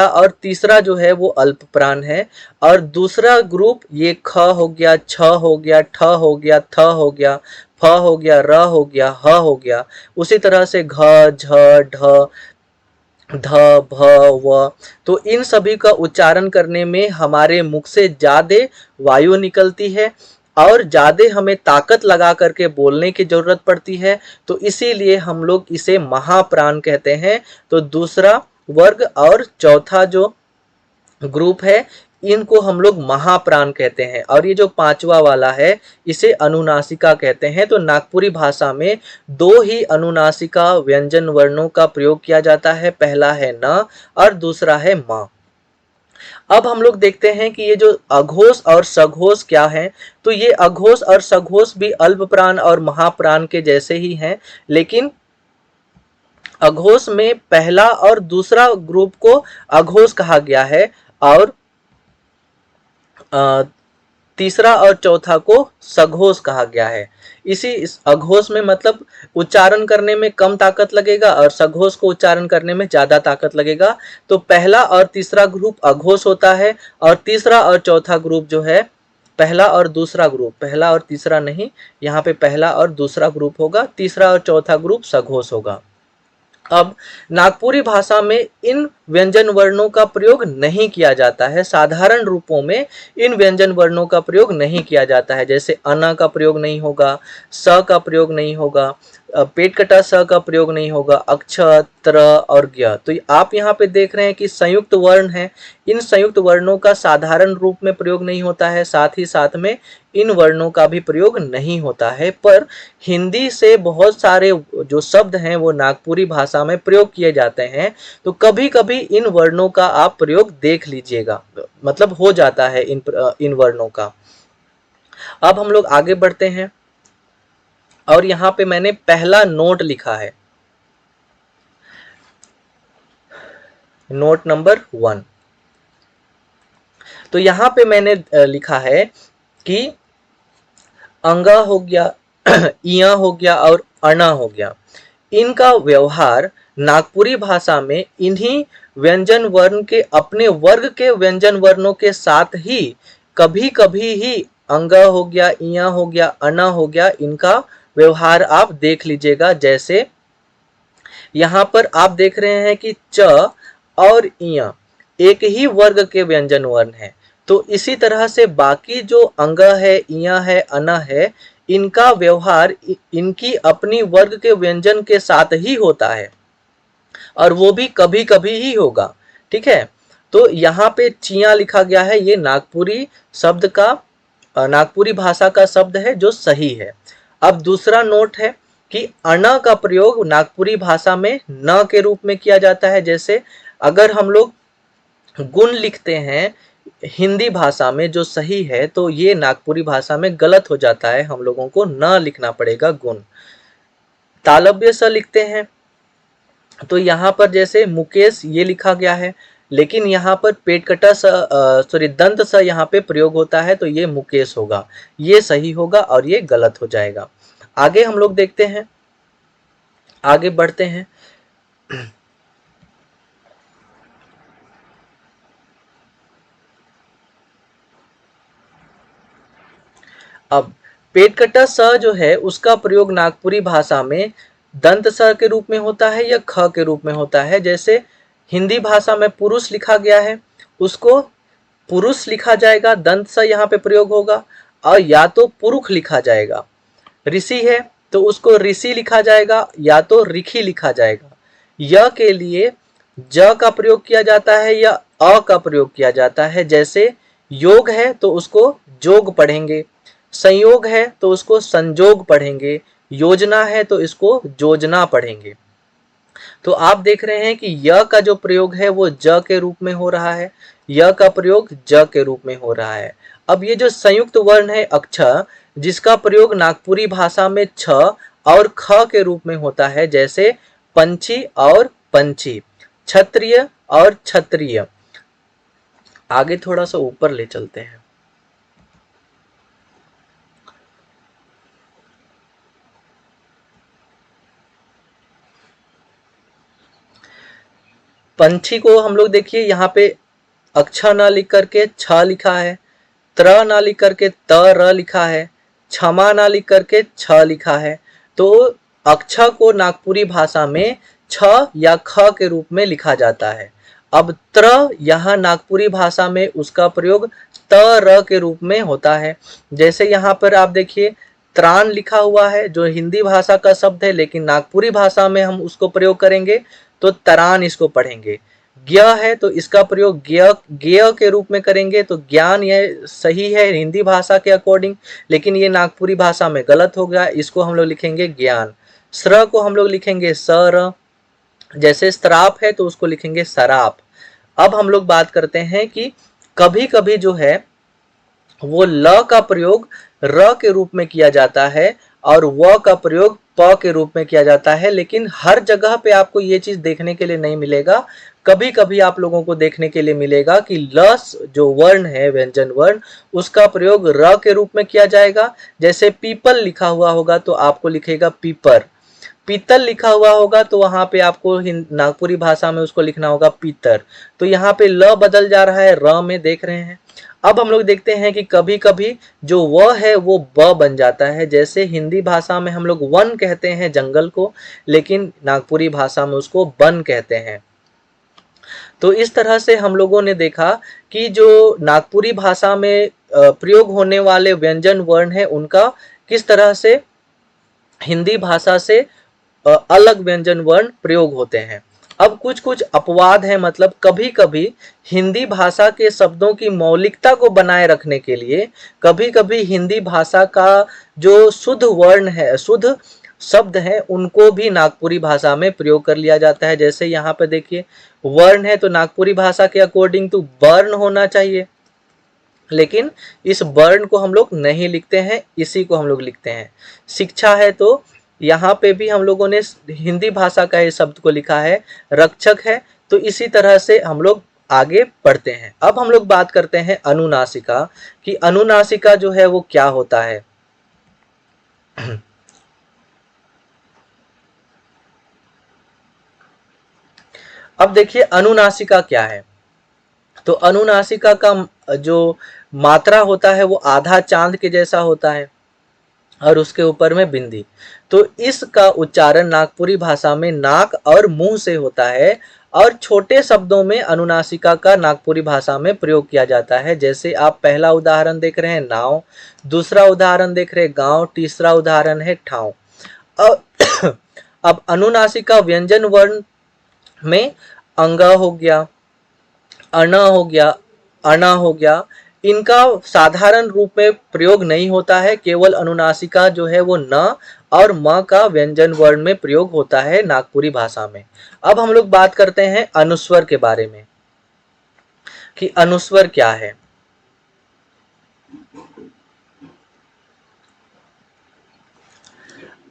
और तीसरा जो है वो अल्प प्राण है। और दूसरा ग्रुप ये ख हो गया, छ हो गया, ठ हो गया, थ हो गया, फ हो गया, र हो गया, ह हो गया। उसी तरह से घ, झ, ढ, ध, भ, व, तो इन सभी का उच्चारण करने में हमारे मुख से ज्यादा वायु निकलती है और ज्यादा हमें ताकत लगा करके बोलने की जरूरत पड़ती है। तो इसीलिए हम लोग इसे महाप्राण कहते हैं। तो दूसरा वर्ग और चौथा जो ग्रुप है, इनको हम लोग महाप्राण कहते हैं। और ये जो पांचवा वाला है, इसे अनुनासिका कहते हैं। तो नागपुरी भाषा में दो ही अनुनासिका व्यंजन वर्णों का प्रयोग किया जाता है, पहला है न और दूसरा है म। अब हम लोग देखते हैं कि ये जो अघोष और सघोष क्या है। तो ये अघोष और सघोष भी अल्प प्राण और महाप्राण के जैसे ही हैं, लेकिन अघोष में पहला और दूसरा ग्रुप को अघोष कहा गया है और तीसरा और चौथा को सघोष कहा गया है। इस अघोष में मतलब उच्चारण करने में कम ताकत लगेगा और सघोष को उच्चारण करने में ज्यादा ताकत लगेगा। तो पहला और तीसरा ग्रुप अघोष होता है और तीसरा और चौथा ग्रुप जो है, पहला और दूसरा ग्रुप, पहला और तीसरा नहीं, यहाँ पे पहला और दूसरा ग्रुप होगा, तीसरा और चौथा ग्रुप सघोष होगा। अब नागपुरी भाषा में इन व्यंजन वर्णों का प्रयोग नहीं किया जाता है, साधारण रूपों में इन व्यंजन वर्णों का प्रयोग नहीं किया जाता है। जैसे अना का प्रयोग नहीं होगा, स का प्रयोग नहीं होगा, पेट कटा स का प्रयोग नहीं होगा, अक्ष, त्र और ज्ञ। तो आप यहाँ पे देख रहे हैं कि संयुक्त वर्ण है, इन संयुक्त वर्णों का साधारण रूप में प्रयोग नहीं होता है, साथ ही साथ में इन वर्णों का भी प्रयोग नहीं होता है। पर हिंदी से बहुत सारे जो शब्द हैं वो नागपुरी भाषा में प्रयोग किए जाते हैं, तो कभी कभी इन वर्णों का आप प्रयोग देख लीजिएगा, मतलब हो जाता है इन वर्णों का। अब हम लोग आगे बढ़ते हैं और यहाँ पे मैंने पहला नोट लिखा है, नोट नंबर 1। तो यहाँ पे मैंने लिखा है कि अंगा हो गया, इया हो गया और अना हो गया, इनका व्यवहार नागपुरी भाषा में इन्हीं व्यंजन वर्ण के अपने वर्ग के व्यंजन वर्णों के साथ ही कभी कभी ही अंगा हो गया, इया हो गया, अना हो गया, इनका व्यवहार आप देख लीजिएगा। जैसे यहाँ पर आप देख रहे हैं कि च और इया एक ही वर्ग के व्यंजन वर्ण है, तो इसी तरह से बाकी जो अंग है, इया है, अना है, इनका व्यवहार इनकी अपनी वर्ग के व्यंजन के साथ ही होता है और वो भी कभी कभी ही होगा। ठीक है, तो यहाँ पे चिया लिखा गया है, ये नागपुरी शब्द का, नागपुरी भाषा का शब्द है जो सही है। अब दूसरा नोट है कि अना का प्रयोग नागपुरी भाषा में न के रूप में किया जाता है। जैसे अगर हम लोग गुण लिखते हैं हिंदी भाषा में जो सही है, तो ये नागपुरी भाषा में गलत हो जाता है, हम लोगों को न लिखना पड़ेगा गुण। तालव्य स लिखते हैं तो यहाँ पर जैसे मुकेश ये लिखा गया है, लेकिन यहाँ पर पेट कटा दंत स यहाँ पे प्रयोग होता है, तो ये मुकेश होगा, ये सही होगा और ये गलत हो जाएगा। आगे हम लोग देखते हैं, आगे बढ़ते हैं। अब पेट कटा स जो है उसका प्रयोग नागपुरी भाषा में दंत स के रूप में होता है या ख के रूप में होता है। जैसे हिंदी भाषा में पुरुष लिखा गया है, उसको पुरुष लिखा जाएगा, दंत स यहाँ पे प्रयोग होगा, और या तो पुरुष लिखा जाएगा। ऋषि है तो उसको ऋषि लिखा जाएगा या तो रिखी लिखा जाएगा। य के लिए ज का प्रयोग किया जाता है या अ का प्रयोग किया जाता है। जैसे योग है तो उसको जोग पढ़ेंगे, संयोग है तो उसको संजोग पढ़ेंगे, योजना है तो इसको योजना पढ़ेंगे। तो आप देख रहे हैं कि य का जो प्रयोग है वो ज के रूप में हो रहा है, य का प्रयोग ज के रूप में हो रहा है। अब ये जो संयुक्त वर्ण है अक्ष, जिसका प्रयोग नागपुरी भाषा में छ और ख के रूप में होता है, जैसे पंछी और पंछी, क्षत्रिय और क्षत्रिय। आगे थोड़ा सा ऊपर ले चलते हैं। पंछी को हम लोग देखिए यहाँ पे अक्षा न लिख करके छ लिखा है, त्र न लिख करके त र लिखा है, क्षमा न लिख करके छ लिखा है। तो अक्षा को नागपुरी भाषा में छ या ख के रूप में लिखा जाता है। अब त्र यहाँ नागपुरी भाषा में उसका प्रयोग त र के रूप में होता है। जैसे यहाँ पर आप देखिए त्राण लिखा हुआ है, जो हिंदी भाषा का शब्द है, लेकिन नागपुरी भाषा में हम उसको प्रयोग करेंगे तो तरान इसको पढ़ेंगे। ज्ञ है तो इसका प्रयोग ज्ञ के रूप में करेंगे, तो ज्ञान यह सही है हिंदी भाषा के अकॉर्डिंग, लेकिन ये नागपुरी भाषा में गलत हो गया, इसको हम लोग लिखेंगे ज्ञान। स्र को हम लोग लिखेंगे सर, जैसे श्राप है तो उसको लिखेंगे शराप। अब हम लोग बात करते हैं कि कभी कभी जो है वो ल का प्रयोग र के रूप में किया जाता है और व का प्रयोग प के रूप में किया जाता है, लेकिन हर जगह पे आपको ये चीज देखने के लिए नहीं मिलेगा। कभी कभी आप लोगों को देखने के लिए मिलेगा कि ल जो वर्ण है, व्यंजन वर्ण, उसका प्रयोग र के रूप में किया जाएगा। जैसे पीपल लिखा हुआ होगा तो आपको लिखेगा पीपर, पीतल लिखा हुआ होगा तो वहां पे आपको नागपुरी भाषा में उसको लिखना होगा पीतर। तो यहाँ पे ल बदल जा रहा है र में, देख रहे हैं। अब हम लोग देखते हैं कि कभी कभी जो व है वो ब बन जाता है। जैसे हिंदी भाषा में हम लोग वन कहते हैं जंगल को, लेकिन नागपुरी भाषा में उसको बन कहते हैं। तो इस तरह से हम लोगों ने देखा कि जो नागपुरी भाषा में प्रयोग होने वाले व्यंजन वर्ण है उनका किस तरह से हिंदी भाषा से अलग व्यंजन वर्ण प्रयोग होते हैं। अब कुछ कुछ अपवाद है, मतलब कभी कभी हिंदी भाषा के शब्दों की मौलिकता को बनाए रखने के लिए कभी कभी हिंदी भाषा का जो शुद्ध वर्ण है, शुद्ध शब्द है, उनको भी नागपुरी भाषा में प्रयोग कर लिया जाता है। जैसे यहाँ पे देखिए वर्ण है तो नागपुरी भाषा के अकॉर्डिंग तो वर्ण होना चाहिए, लेकिन इस वर्ण को हम लोग नहीं लिखते हैं, इसी को हम लोग लिखते हैं। शिक्षा है तो यहाँ पे भी हम लोगों ने हिंदी भाषा का ये शब्द को लिखा है। रक्षक है तो इसी तरह से हम लोग आगे पढ़ते हैं। अब हम लोग बात करते हैं अनुनासिका, कि अनुनासिका जो है वो क्या होता है। अब देखिए अनुनासिका क्या है। तो अनुनासिका का जो मात्रा होता है वो आधा चांद के जैसा होता है और उसके ऊपर में बिंदी। तो इसका उच्चारण नागपुरी भाषा में नाक और मुंह से होता है और छोटे शब्दों में अनुनासिका का नागपुरी भाषा में प्रयोग किया जाता है। जैसे आप पहला उदाहरण देख रहे हैं नाव, दूसरा उदाहरण देख रहे हैं गांव, तीसरा उदाहरण है ठाव। अब अनुनासिका व्यंजन वर्ण में अंग हो गया, अण हो गया, अणा हो गया, इनका साधारण रूप में प्रयोग नहीं होता है। केवल अनुनासिका जो है वो न और म का व्यंजन वर्ण में प्रयोग होता है नागपुरी भाषा में। अब हम लोग बात करते हैं अनुस्वर के बारे में कि अनुस्वर क्या है।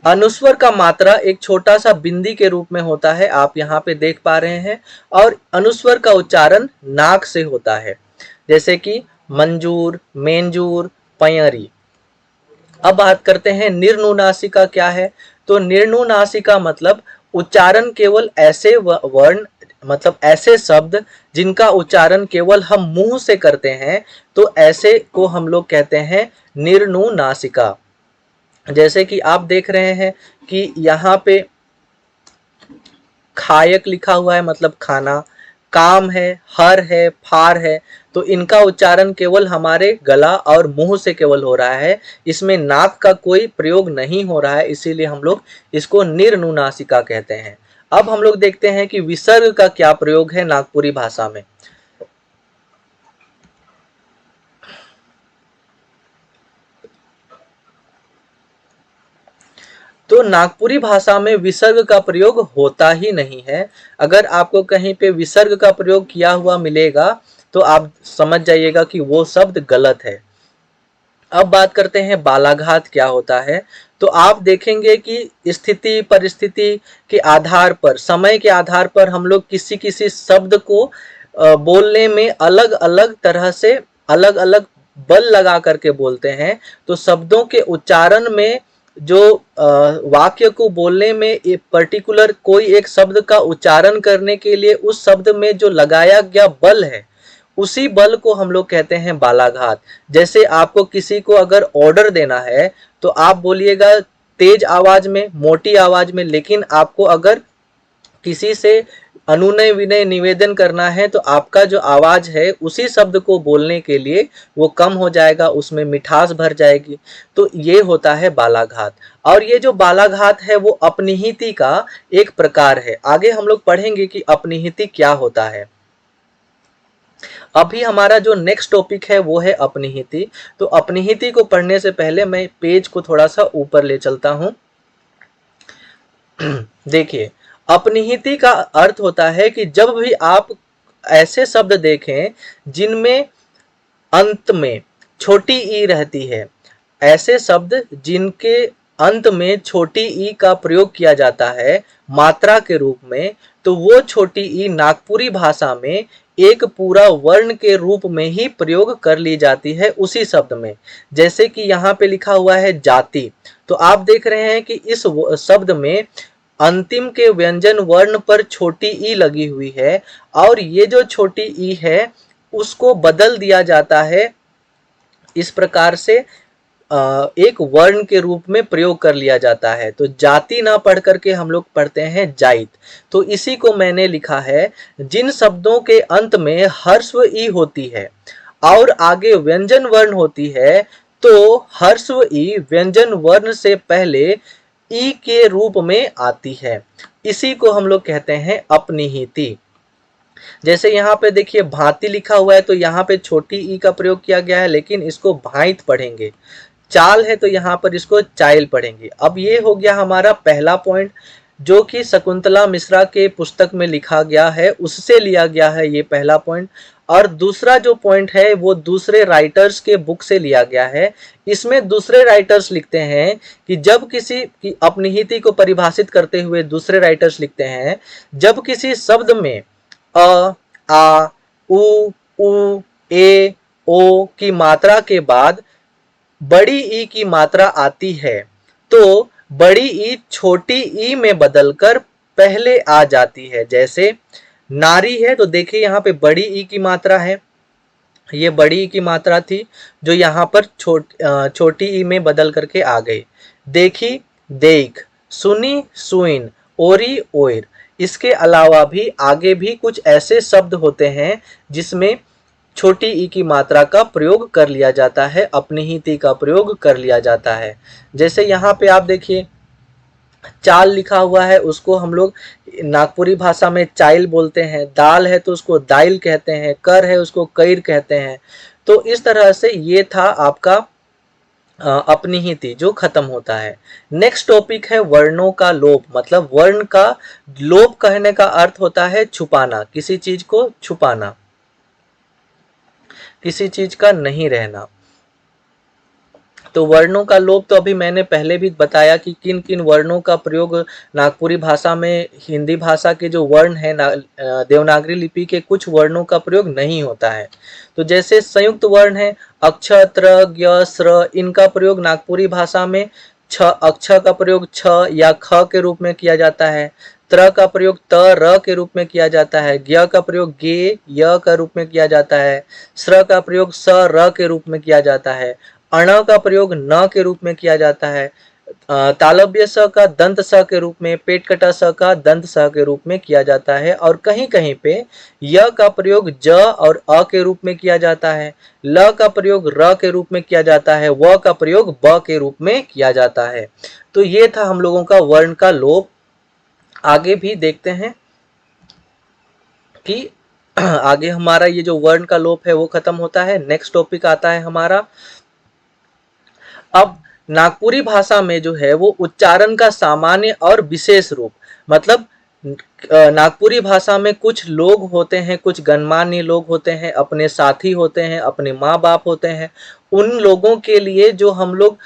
अनुस्वर का मात्रा एक छोटा सा बिंदी के रूप में होता है, आप यहाँ पे देख पा रहे हैं, और अनुस्वर का उच्चारण नाक से होता है, जैसे कि मंजूर, मेंजूर, पयरी। अब बात करते हैं निर्नुनासिका क्या है। तो निर्नुनासिका मतलब उच्चारण केवल ऐसे वर्ण, मतलब ऐसे शब्द जिनका उच्चारण केवल हम मुंह से करते हैं, तो ऐसे को हम लोग कहते हैं निर्नुनासिका। जैसे कि आप देख रहे हैं कि यहाँ पे खायक लिखा हुआ है, मतलब खाना, काम है, हर है, फार है, तो इनका उच्चारण केवल हमारे गला और मुंह से केवल हो रहा है, इसमें नाक का कोई प्रयोग नहीं हो रहा है, इसीलिए हम लोग इसको निर्नुनासिका कहते हैं। अब हम लोग देखते हैं कि विसर्ग का क्या प्रयोग है नागपुरी भाषा में। तो नागपुरी भाषा में विसर्ग का प्रयोग होता ही नहीं है। अगर आपको कहीं पे विसर्ग का प्रयोग किया हुआ मिलेगा तो आप समझ जाइएगा कि वो शब्द गलत है। अब बात करते हैं बालाघात क्या होता है। तो आप देखेंगे कि स्थिति परिस्थिति के आधार पर, समय के आधार पर हम लोग किसी किसी शब्द को बोलने में अलग अलग तरह से अलग अलग बल लगा करके बोलते हैं। तो शब्दों के उच्चारण में जो वाक्य को बोलने में एक पर्टिकुलर कोई एक शब्द का उच्चारण करने के लिए उस शब्द में जो लगाया गया बल है, उसी बल को हम लोग कहते हैं बालाघात। जैसे आपको किसी को अगर ऑर्डर देना है तो आप बोलिएगा तेज आवाज में, मोटी आवाज में, लेकिन आपको अगर किसी से अनुनय विनय निवेदन करना है तो आपका जो आवाज है उसी शब्द को बोलने के लिए वो कम हो जाएगा, उसमें मिठास भर जाएगी। तो ये होता है बालाघात। और ये जो बालाघात है वो अपनिहिति का एक प्रकार है। आगे हम लोग पढ़ेंगे कि अपनिहिति क्या होता है। अभी हमारा जो नेक्स्ट टॉपिक है वो है अपनिहिति। तो अपनिहिति को पढ़ने से पहले मैं पेज को थोड़ा सा ऊपर ले चलता हूं। देखिए, अपनिहिति का अर्थ होता है कि जब भी आप ऐसे शब्द देखें जिनमें अंत में छोटी ई रहती है, ऐसे शब्द जिनके अंत में छोटी ई का प्रयोग किया जाता है मात्रा के रूप में, तो वो छोटी ई नागपुरी भाषा में एक पूरा वर्ण के रूप में ही प्रयोग कर ली जाती है उसी शब्द में। जैसे कि यहाँ पे लिखा हुआ है जाति, तो आप देख रहे हैं कि इस शब्द में अंतिम के व्यंजन वर्ण पर छोटी ई लगी हुई है और ये जो छोटी ई है उसको बदल दिया जाता है, इस प्रकार से एक वर्ण के रूप में प्रयोग कर लिया जाता है। तो जाति ना पढ़ करके हम लोग पढ़ते हैं जाइत। तो इसी को मैंने लिखा है, जिन शब्दों के अंत में हर्स्व ई होती है और आगे व्यंजन वर्ण होती है, तो हर्स्व ई व्यंजन वर्ण से पहले ई के रूप में आती है। इसी को हम लोग कहते हैं अपनिहिति। जैसे यहाँ पे देखिए भांति लिखा हुआ है, तो यहाँ पे छोटी ई का प्रयोग किया गया है, लेकिन इसको भांत पढ़ेंगे। चाल है तो यहाँ पर इसको चाइल पढ़ेंगे। अब ये हो गया हमारा पहला पॉइंट, जो कि शकुंतला मिश्रा के पुस्तक में लिखा गया है, उससे लिया गया है ये पहला पॉइंट। और दूसरा जो पॉइंट है वो दूसरे राइटर्स के बुक से लिया गया है। इसमें दूसरे राइटर्स लिखते हैं कि जब किसी की अपनिहिति को परिभाषित करते हुए दूसरे राइटर्स लिखते हैं, जब किसी शब्द में अ, आ, उ, ए, ओ की मात्रा के बाद बड़ी ई की मात्रा आती है, तो बड़ी ई छोटी ई में बदलकर पहले आ जाती है। जैसे नारी है तो देखिए यहाँ पे बड़ी ई की मात्रा है, ये बड़ी ई की मात्रा थी जो यहाँ पर छोटी ई में बदल करके आ गई। देखी देख, सुनी सुइन, ओरी ओर। इसके अलावा भी आगे भी कुछ ऐसे शब्द होते हैं जिसमें छोटी ई की मात्रा का प्रयोग कर लिया जाता है, अपनिहिति का प्रयोग कर लिया जाता है। जैसे यहाँ पे आप देखिए चाल लिखा हुआ है, उसको हम लोग नागपुरी भाषा में चाइल बोलते हैं। दाल है तो उसको दाइल कहते हैं, कर है उसको कैर कहते हैं। तो इस तरह से ये था आपका अपनिहिति जो खत्म होता है। नेक्स्ट टॉपिक है वर्णों का लोप। मतलब वर्ण का लोप कहने का अर्थ होता है छुपाना, किसी चीज को छुपाना, किसी चीज का नहीं रहना। तो वर्णों का लोप तो अभी मैंने पहले भी बताया कि किन किन वर्णों का प्रयोग नागपुरी भाषा में, हिंदी भाषा के जो वर्ण है देवनागरी लिपि के कुछ वर्णों का प्रयोग नहीं होता है। तो जैसे संयुक्त वर्ण है अक्ष, त्र, ज्ञ, स्र, इनका प्रयोग नागपुरी भाषा में छ, अक्ष का प्रयोग छ या ख के रूप में किया जाता है, त्र का प्रयोग त, र के रूप में किया जाता है, ज्ञ का प्रयोग गे, य का रूप में किया जाता है, स्र का प्रयोग स, र के रूप में किया जाता है, अण का प्रयोग न के रूप में किया जाता है, तालव्य स का दंत स के रूप में, पेट कटा स का दंत स के रूप में किया जाता है। और कहीं कहीं पे य का प्रयोग ज और अ के रूप में किया जाता है, ल का प्रयोग र के रूप में किया जाता है, व का प्रयोग ब के रूप में किया जाता है। तो ये था हम लोगों का वर्ण का लोप। आगे भी देखते हैं कि आगे हमारा ये जो वर्ण का लोप है वो खत्म होता है। नेक्स्ट टॉपिक आता है हमारा, अब नागपुरी भाषा में जो है वो उच्चारण का सामान्य और विशेष रूप, मतलब नागपुरी भाषा में कुछ लोग होते हैं, कुछ गणमान्य लोग होते हैं, अपने साथी होते हैं, अपने माँ बाप होते हैं, उन लोगों के लिए जो हम लोग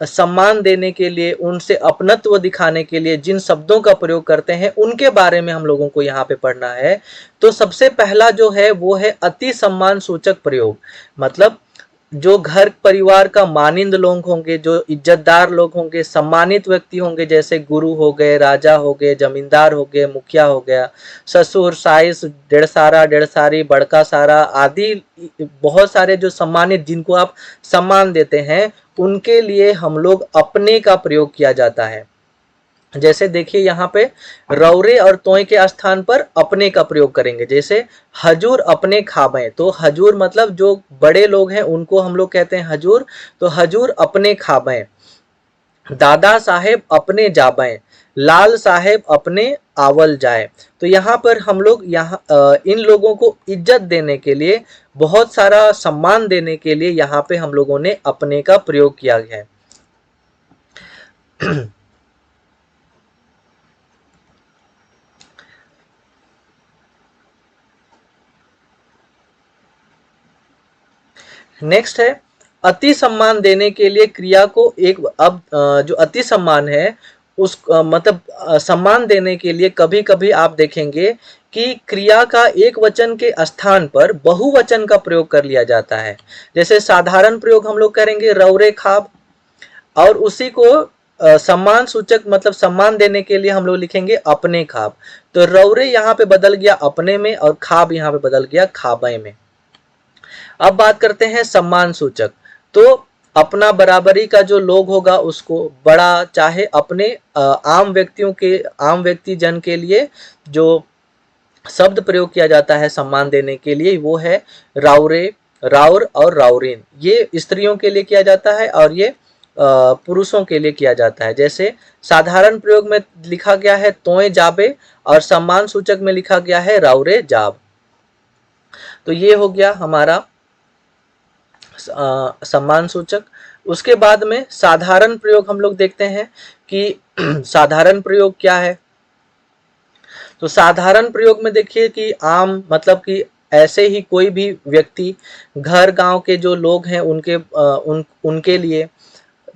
सम्मान देने के लिए, उनसे अपनत्व दिखाने के लिए जिन शब्दों का प्रयोग करते हैं उनके बारे में हम लोगों को यहाँ पे पढ़ना है। तो सबसे पहला जो है वो है अति सम्मान सूचक प्रयोग। मतलब जो घर परिवार का मानिंद लोग होंगे, जो इज्जतदार लोग होंगे, सम्मानित व्यक्ति होंगे, जैसे गुरु हो गए, राजा हो गए, जमींदार हो गए, मुखिया हो गया, ससुर, साइस, डेढ़सारा, डेढ़सारी, बड़का सारा आदि बहुत सारे जो सम्मानित, जिनको आप सम्मान देते हैं, उनके लिए हम लोग अपने का प्रयोग किया जाता है। जैसे देखिए यहाँ पे रौरे और तोय के स्थान पर अपने का प्रयोग करेंगे। जैसे हजूर अपने खाबें, तो हजूर मतलब जो बड़े लोग हैं उनको हम लोग कहते हैं हजूर, तो हजूर अपने खाबें। दादा साहेब अपने जाबें, लाल साहेब अपने आवल जाए। तो यहाँ पर हम लोग इन लोगों को इज्जत देने के लिए, बहुत सारा सम्मान देने के लिए यहाँ पे हम लोगों ने अपने का प्रयोग किया है। नेक्स्ट है अति सम्मान देने के लिए क्रिया को एक, अब जो अति सम्मान है उस मतलब सम्मान देने के लिए कभी कभी आप देखेंगे कि क्रिया का एक वचन के स्थान पर बहुवचन का प्रयोग कर लिया जाता है। जैसे साधारण प्रयोग हम लोग करेंगे रौरे खाब, और उसी को सम्मान सूचक मतलब सम्मान देने के लिए हम लोग लिखेंगे अपने खाब। तो रौरे यहाँ पे बदल गया अपने में और खाब यहाँ पे बदल गया खाबे में। अब बात करते हैं सम्मान सूचक। तो अपना बराबरी का जो लोग होगा उसको बड़ा, चाहे अपने आम व्यक्तियों के, आम व्यक्ति जन के लिए जो शब्द प्रयोग किया जाता है सम्मान देने के लिए वो है राउरे, राउर और राउरीन। ये स्त्रियों के लिए किया जाता है और ये पुरुषों के लिए किया जाता है। जैसे साधारण प्रयोग में लिखा गया है तोय जाबे और सम्मान सूचक में लिखा गया है राउरे जाब। तो ये हो गया हमारा सम्मान सूचक। उसके बाद में साधारण प्रयोग हम लोग देखते हैं कि साधारण प्रयोग क्या है। तो साधारण प्रयोग में देखिए कि आम मतलब कि ऐसे ही कोई भी व्यक्ति, घर गांव के जो लोग हैं उनके लिए,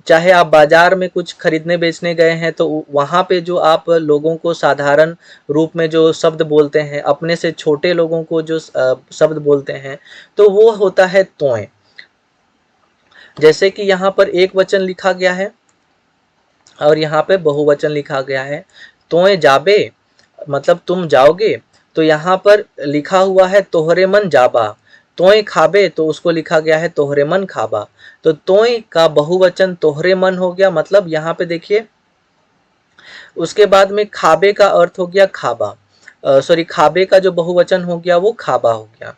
चाहे आप बाजार में कुछ खरीदने बेचने गए हैं तो वहाँ पे जो आप लोगों को साधारण रूप में जो शब्द बोलते हैं, अपने से छोटे लोगों को जो शब्द बोलते हैं, तो वो होता है तोय। जैसे कि यहाँ पर एक वचन लिखा गया है और यहाँ पे बहुवचन लिखा गया है। तोय जाबे मतलब तुम जाओगे, तो यहाँ पर लिखा हुआ है तोहरे मन जाबा। तोय खाबे तो उसको लिखा गया है तोहरे मन खाबा। तो तोय का बहुवचन तोहरे मन हो गया, मतलब यहाँ पे देखिए। उसके बाद में खाबे का अर्थ हो गया खाबा, सॉरी खाबे का जो बहुवचन हो गया वो खाबा हो गया।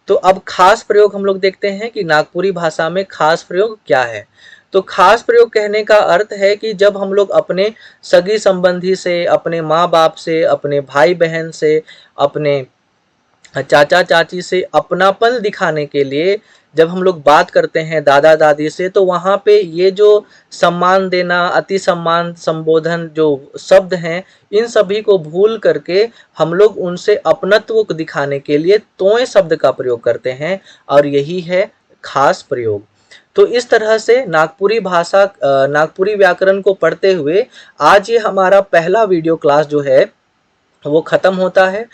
तो अब खास प्रयोग हम लोग देखते हैं कि नागपुरी भाषा में खास प्रयोग क्या है। तो खास प्रयोग कहने का अर्थ है कि जब हम लोग अपने सगी संबंधी से, अपने माँ बाप से, अपने भाई बहन से, अपने चाचा चाची से अपनापन दिखाने के लिए जब हम लोग बात करते हैं दादा दादी से, तो वहाँ पे ये जो सम्मान देना, अति सम्मान, संबोधन जो शब्द हैं, इन सभी को भूल करके हम लोग उनसे अपनत्व को दिखाने के लिए तोय शब्द का प्रयोग करते हैं और यही है खास प्रयोग। तो इस तरह से नागपुरी भाषा, नागपुरी व्याकरण को पढ़ते हुए आज ये हमारा पहला वीडियो क्लास जो है वो खत्म होता है।